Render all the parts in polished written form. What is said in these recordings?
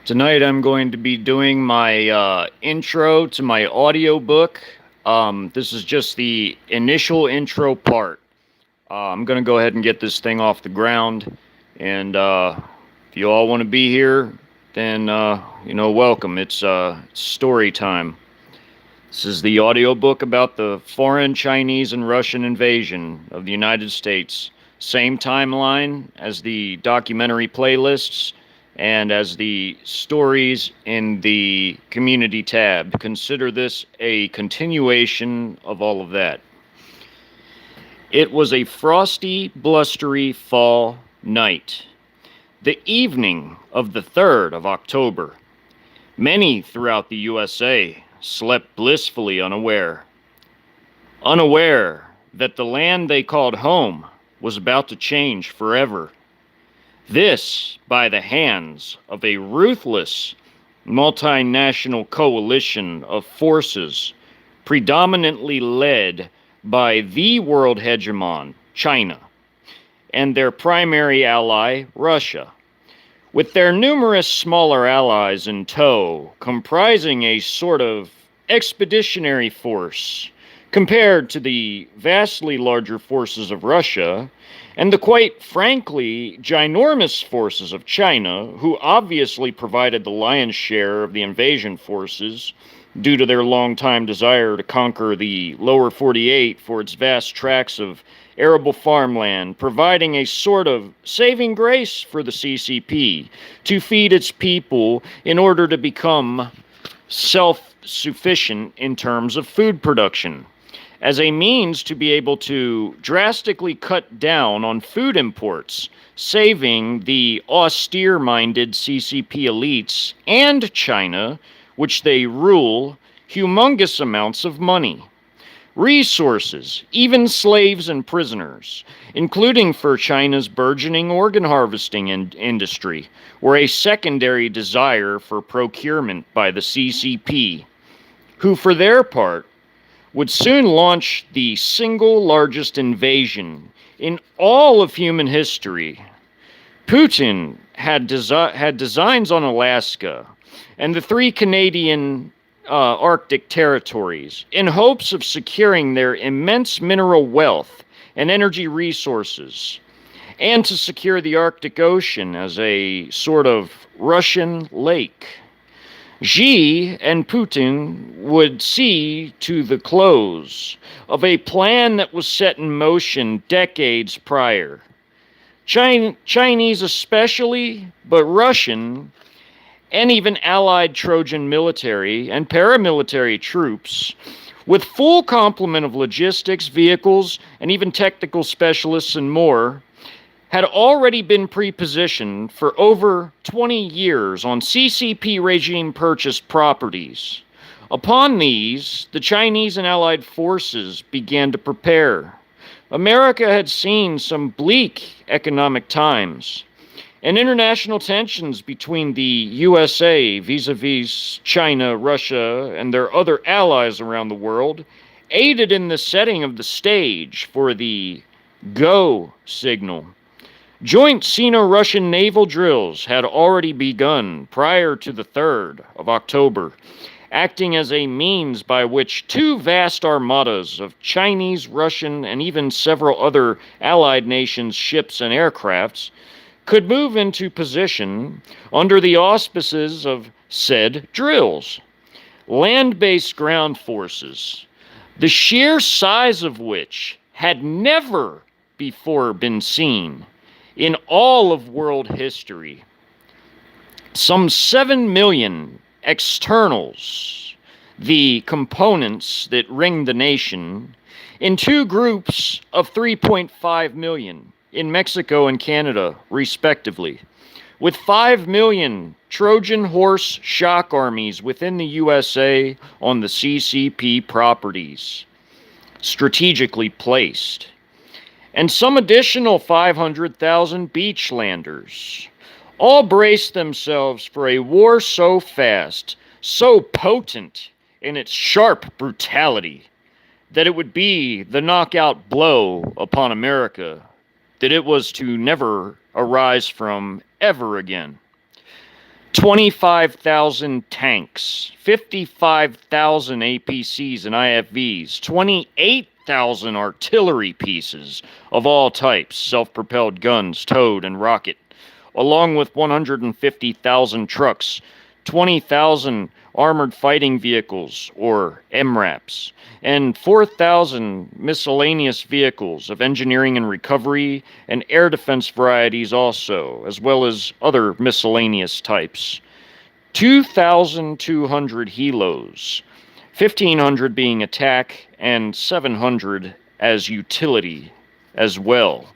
Tonight I'm going to be doing my intro to my audiobook. This is just the initial intro part. I'm going to go ahead and get this thing off the ground. And if you all want to be here, then, welcome. It's story time. This is the audiobook about the foreign Chinese and Russian invasion of the United States. Same timeline as the documentary playlists and as the stories in the community tab. Consider this a continuation of all of that. It was a frosty, blustery fall night, the evening of the 3rd of October. Many throughout the USA slept blissfully unaware that the land they called home was about to change forever. This by the hands of a ruthless multinational coalition of forces predominantly led by the world hegemon, China, and their primary ally, Russia, with their numerous smaller allies in tow, comprising a sort of expeditionary force compared to the vastly larger forces of Russia and the quite frankly ginormous forces of China, who obviously provided the lion's share of the invasion forces due to their long-time desire to conquer the lower 48 for its vast tracts of arable farmland, providing a sort of saving grace for the CCP to feed its people in order to become self-sufficient in terms of food production, as a means to be able to drastically cut down on food imports, saving the austere-minded CCP elites and China, which they rule, humongous amounts of money, resources, even slaves and prisoners, including for China's burgeoning organ harvesting industry, or a secondary desire for procurement by the CCP, who for their part would soon launch the single largest invasion in all of human history. Putin had designs on Alaska and the 3 Canadian Arctic territories in hopes of securing their immense mineral wealth and energy resources, and to secure the Arctic Ocean as a sort of Russian lake. Xi and Putin would see to the close of a plan that was set in motion decades prior. Chinese especially, but Russian and even allied Trojan military and paramilitary troops, with full complement of logistics, vehicles, and even technical specialists and more, had already been pre-positioned for over 20 years on CCP regime-purchased properties. Upon these, the Chinese and allied forces began to prepare. America had seen some bleak economic times, and international tensions between the USA vis-a-vis China, Russia, and their other allies around the world aided in the setting of the stage for the go signal. Joint Sino-Russian naval drills had already begun prior to the 3rd of October, acting as a means by which 2 vast armadas of Chinese, Russian, and even several other allied nations' ships and aircrafts could move into position under the auspices of said drills. Land-based ground forces, the sheer size of which had never before been seen in all of world history. Some 7 million externals, the components that ring the nation, in 2 groups of 3.5 million in Mexico and Canada, respectively, with 5 million Trojan horse shock armies within the USA on the CCP properties, strategically placed, and some additional 500,000 beachlanders, all braced themselves for a war so fast, so potent in its sharp brutality, that it would be the knockout blow upon America that it was to never arise from ever again. 25,000 tanks, 55,000 APCs and IFVs, 28,000 artillery pieces of all types, self-propelled guns, towed, and rocket, along with 150,000 trucks, 20,000 armored fighting vehicles, or MRAPs, and 4,000 miscellaneous vehicles of engineering and recovery and air defense varieties also, as well as other miscellaneous types. 2,200 helos, 1,500 being attack and 700 as utility as well,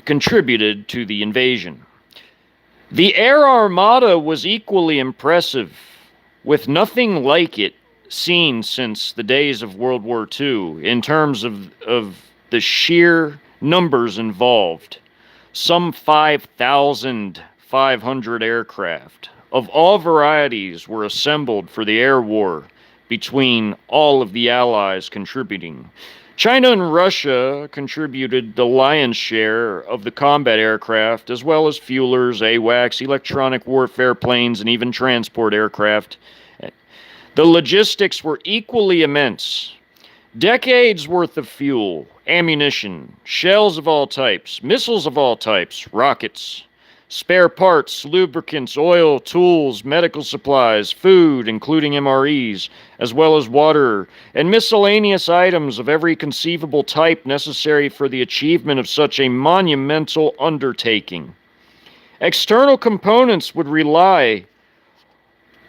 contributed to the invasion. The Air Armada was equally impressive, with nothing like it seen since the days of World War II in terms of the sheer numbers involved. Some 5,500 aircraft of all varieties were assembled for the air war between all of the Allies contributing. China and Russia contributed the lion's share of the combat aircraft, as well as fuelers, AWACS, electronic warfare planes, and even transport aircraft. The logistics were equally immense. Decades worth of fuel, ammunition, shells of all types, missiles of all types, rockets, spare parts, lubricants, oil, tools, medical supplies, food, including MREs, as well as water, and miscellaneous items of every conceivable type necessary for the achievement of such a monumental undertaking. External components would rely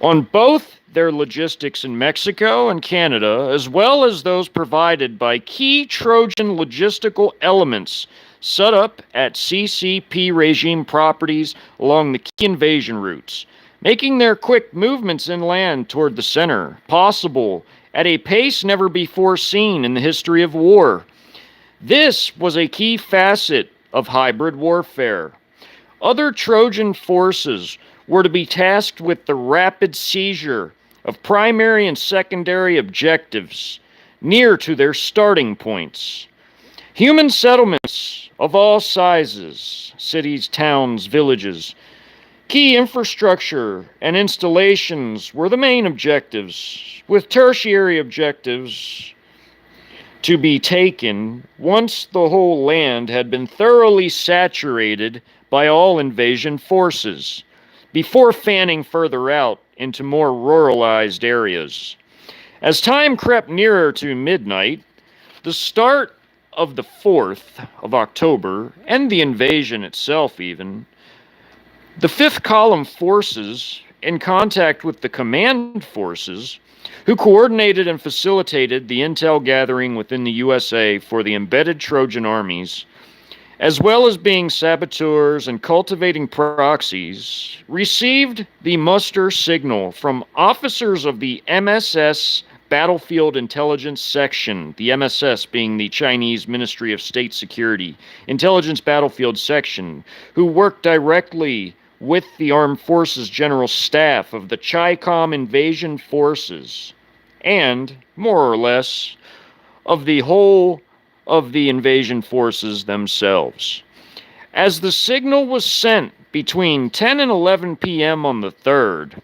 on both their logistics in Mexico and Canada, as well as those provided by key Trojan logistical elements set up at CCP regime properties along the key invasion routes, making their quick movements inland toward the center possible at a pace never before seen in the history of war. This was a key facet of hybrid warfare. Other Trojan forces were to be tasked with the rapid seizure of primary and secondary objectives near to their starting points. Human settlements of all sizes, cities, towns, villages, key infrastructure and installations were the main objectives, with tertiary objectives to be taken once the whole land had been thoroughly saturated by all invasion forces, before fanning further out into more ruralized areas. As time crept nearer to midnight, the start of the 4th of October, and the invasion itself even, the 5th Column forces, in contact with the command forces, who coordinated and facilitated the intel gathering within the USA for the embedded Trojan armies, as well as being saboteurs and cultivating proxies, received the muster signal from officers of the MSS Battlefield Intelligence Section, the MSS being the Chinese Ministry of State Security, Intelligence Battlefield Section, who worked directly with the Armed Forces General Staff of the CHICOM invasion forces, and, more or less, of the whole of the invasion forces themselves. As the signal was sent between 10 and 11 p.m. on the 3rd,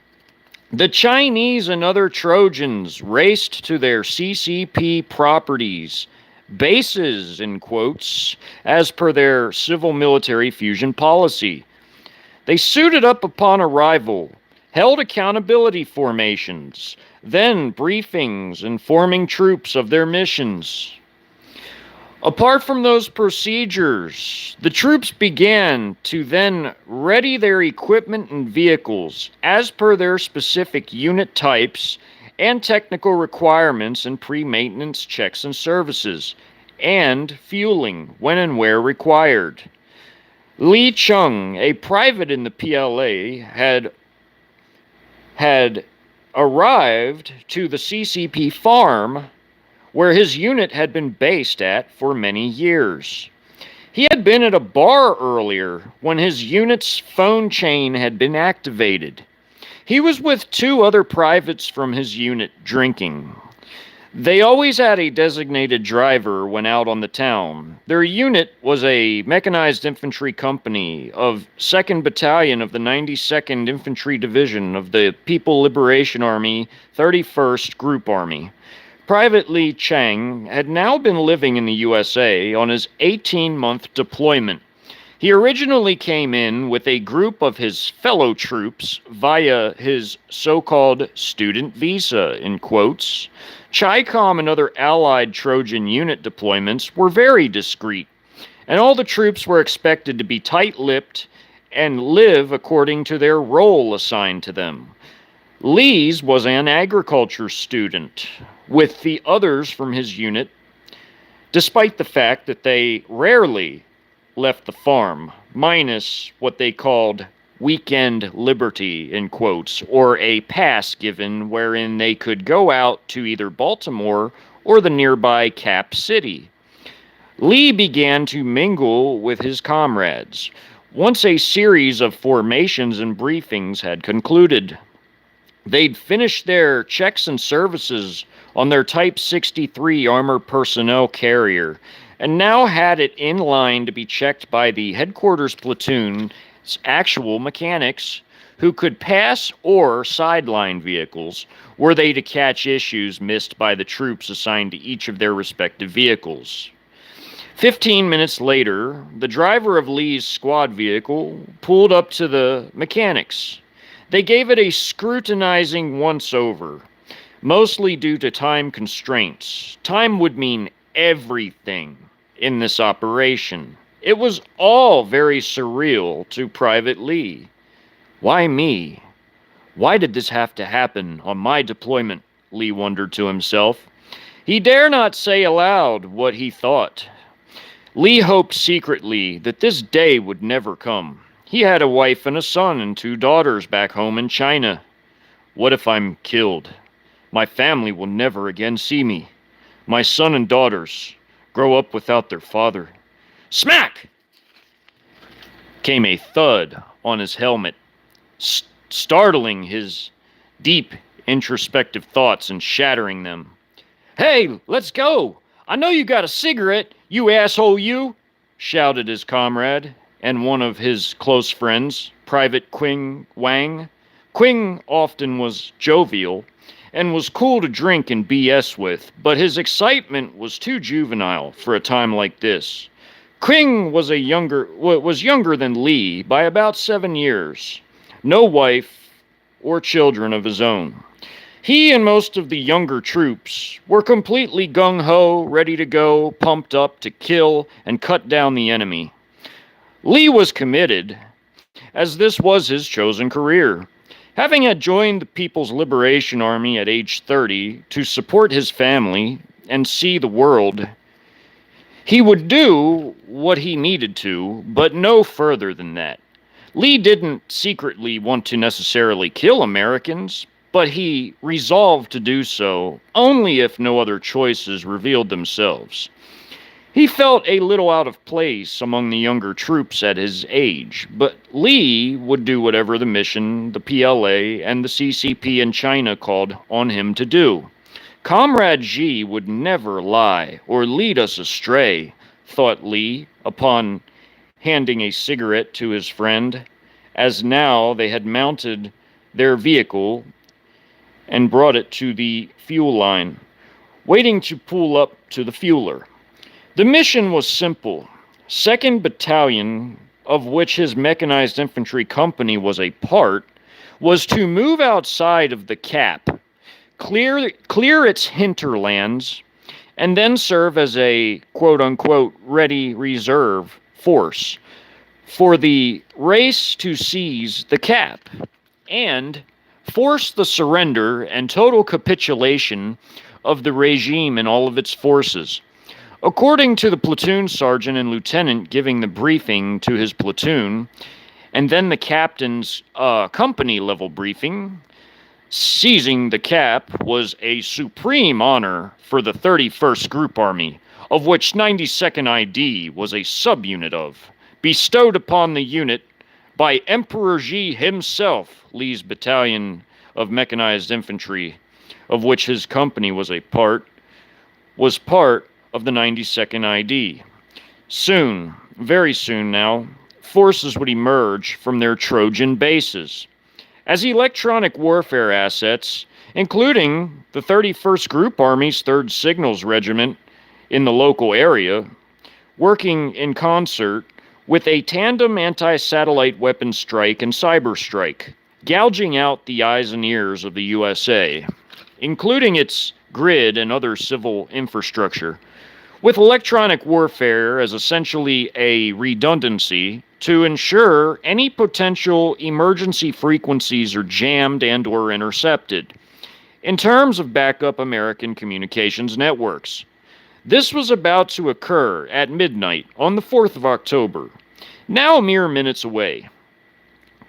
the Chinese and other Trojans raced to their CCP properties, bases in quotes, as per their civil-military fusion policy. They suited up upon arrival, held accountability formations, then briefings informing troops of their missions. Apart from those procedures, the troops began to then ready their equipment and vehicles as per their specific unit types and technical requirements and pre-maintenance checks and services, and fueling when and where required. Li Chung, a private in the PLA, had arrived to the CCP farm where his unit had been based at for many years. He had been at a bar earlier when his unit's phone chain had been activated. He was with 2 other privates from his unit drinking. They always had a designated driver when out on the town. Their unit was a mechanized infantry company of 2nd Battalion of the 92nd Infantry Division of the People Liberation Army 31st Group Army. Private Lee Chang had now been living in the USA on his 18-month deployment. He originally came in with a group of his fellow troops via his so-called student visa, in quotes. CHICOM and other allied Trojan unit deployments were very discreet, and all the troops were expected to be tight-lipped and live according to their role assigned to them. Lee's was an agriculture student, with the others from his unit, despite the fact that they rarely left the farm, minus what they called weekend liberty, in quotes, or a pass given wherein they could go out to either Baltimore or the nearby Cap City. Lee began to mingle with his comrades once a series of formations and briefings had concluded. They'd finished their checks and services on their Type 63 armor personnel carrier and now had it in line to be checked by the headquarters platoon's actual mechanics who could pass or sideline vehicles were they to catch issues missed by the troops assigned to each of their respective vehicles. 15 minutes later, the driver of Lee's squad vehicle pulled up to the mechanics. They gave it a scrutinizing once-over, mostly due to time constraints. Time would mean everything in this operation. It was all very surreal to Private Lee. Why me? Why did this have to happen on my deployment? Lee wondered to himself. He dare not say aloud what he thought. Lee hoped secretly that this day would never come. He had a wife and a son and 2 daughters back home in China. What if I'm killed? My family will never again see me. My son and daughters grow up without their father. Smack! Came a thud on his helmet, startling his deep introspective thoughts and shattering them. Hey, let's go! I know you got a cigarette, you asshole you! Shouted his comrade and one of his close friends, Private Qing Wang. Qing often was jovial and was cool to drink and BS with, but his excitement was too juvenile for a time like this. Qing was younger than Lee by about 7 years, no wife or children of his own. He and most of the younger troops were completely gung-ho, ready to go, pumped up to kill and cut down the enemy. Lee was committed, as this was his chosen career. Having had joined the People's Liberation Army at age 30 to support his family and see the world, he would do what he needed to, but no further than that. Lee didn't secretly want to necessarily kill Americans, but he resolved to do so only if no other choices revealed themselves. He felt a little out of place among the younger troops at his age, but Lee would do whatever the mission the PLA and the CCP in China called on him to do. Comrade Xi would never lie or lead us astray, thought Lee upon handing a cigarette to his friend, as now they had mounted their vehicle and brought it to the fuel line, waiting to pull up to the fueler. The mission was simple. 2nd Battalion, of which his mechanized infantry company was a part, was to move outside of the Cap, clear its hinterlands, and then serve as a quote-unquote ready reserve force for the race to seize the Cap and force the surrender and total capitulation of the regime and all of its forces. According to the platoon sergeant and lieutenant giving the briefing to his platoon, and then the captain's company-level briefing, seizing the Cap was a supreme honor for the 31st Group Army, of which 92nd ID was a subunit of, bestowed upon the unit by Emperor Xi himself, Lee's battalion of mechanized infantry, of which his company was a part, was part of the 92nd ID. Soon, very soon now, forces would emerge from their Trojan bases as electronic warfare assets, including the 31st Group Army's 3rd Signals Regiment in the local area, working in concert with a tandem anti-satellite weapon strike and cyber strike, gouging out the eyes and ears of the USA, including its grid and other civil infrastructure, with electronic warfare as essentially a redundancy to ensure any potential emergency frequencies are jammed and or intercepted. In terms of backup American communications networks, this was about to occur at midnight on the 4th of October, now mere minutes away.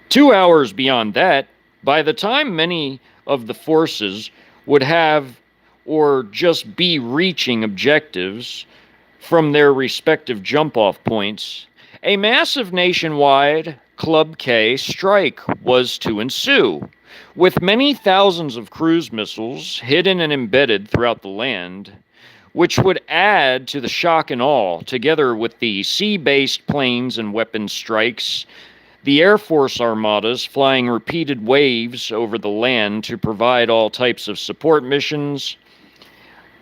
2 hours beyond that, by the time many of the forces would have or just be reaching objectives from their respective jump-off points, a massive nationwide Club K strike was to ensue, with many thousands of cruise missiles hidden and embedded throughout the land, which would add to the shock and awe, together with the sea-based planes and weapons strikes, the Air Force armadas flying repeated waves over the land to provide all types of support missions,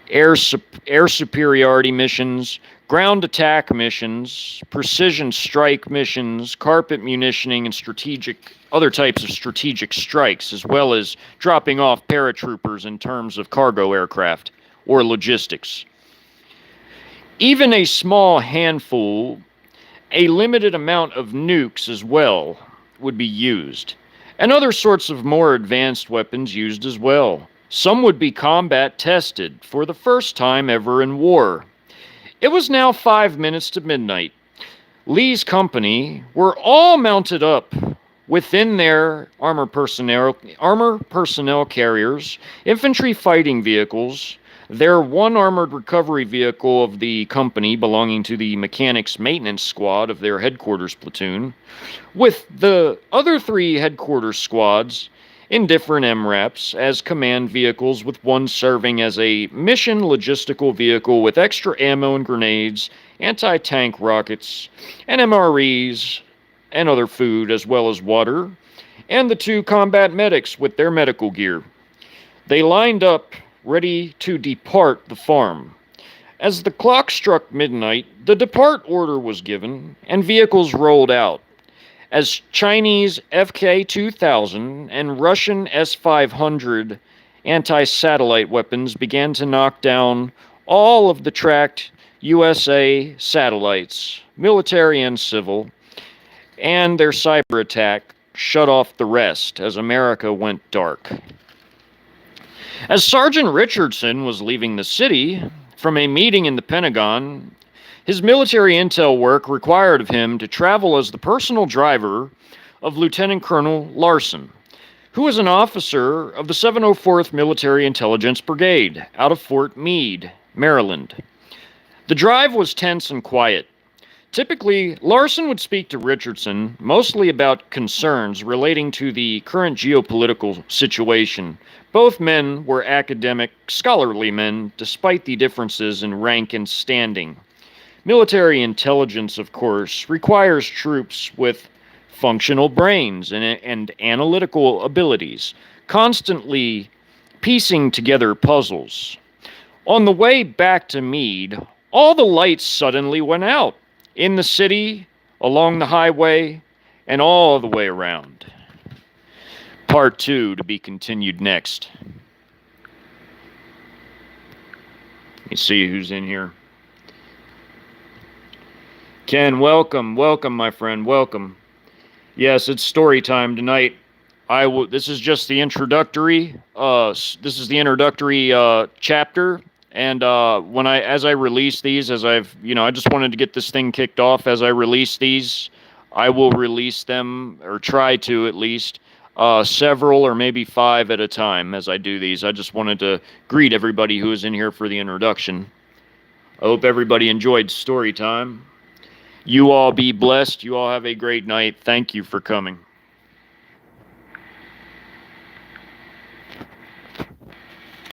air superiority missions, ground attack missions, precision strike missions, carpet munitioning, and other types of strategic strikes, as well as dropping off paratroopers in terms of cargo aircraft or logistics. Even a small handful, a limited amount of nukes as well, would be used, and other sorts of more advanced weapons used as well. Some would be combat tested for the first time ever in war. It was now 5 minutes to midnight. Lee's company were all mounted up within their armor personnel carriers, infantry fighting vehicles, their one armored recovery vehicle of the company belonging to the mechanics maintenance squad of their headquarters platoon, with the other 3 headquarters squads in different MRAPs as command vehicles, with one serving as a mission logistical vehicle with extra ammo and grenades, anti-tank rockets, and MREs, and other food as well as water, and the 2 combat medics with their medical gear. They lined up ready to depart the farm. As the clock struck midnight, the depart order was given, and vehicles rolled out. As Chinese FK-2000 and Russian S-500 anti-satellite weapons began to knock down all of the tracked USA satellites, military and civil, and their cyber attack shut off the rest as America went dark. As Sergeant Richardson was leaving the city from a meeting in the Pentagon, his military intel work required of him to travel as the personal driver of Lieutenant Colonel Larson, who was an officer of the 704th Military Intelligence Brigade out of Fort Meade, Maryland. The drive was tense and quiet. Typically, Larson would speak to Richardson mostly about concerns relating to the current geopolitical situation. Both men were academic, scholarly men, despite the differences in rank and standing. Military intelligence, of course, requires troops with functional brains and analytical abilities, constantly piecing together puzzles. On the way back to Meade, all the lights suddenly went out, in the city, along the highway, and all the way around. Part 2 to be continued next. Let me see who's in here. Ken, welcome, my friend, welcome. Yes, it's story time tonight. This is just the introductory. This is the introductory chapter, and as I release these, I just wanted to get this thing kicked off. As I release these, I will release them, or try to at least, several or maybe 5 at a time as I do these. I just wanted to greet everybody who is in here for the introduction. I hope everybody enjoyed story time. You all be blessed. You all have a great night. Thank you for coming.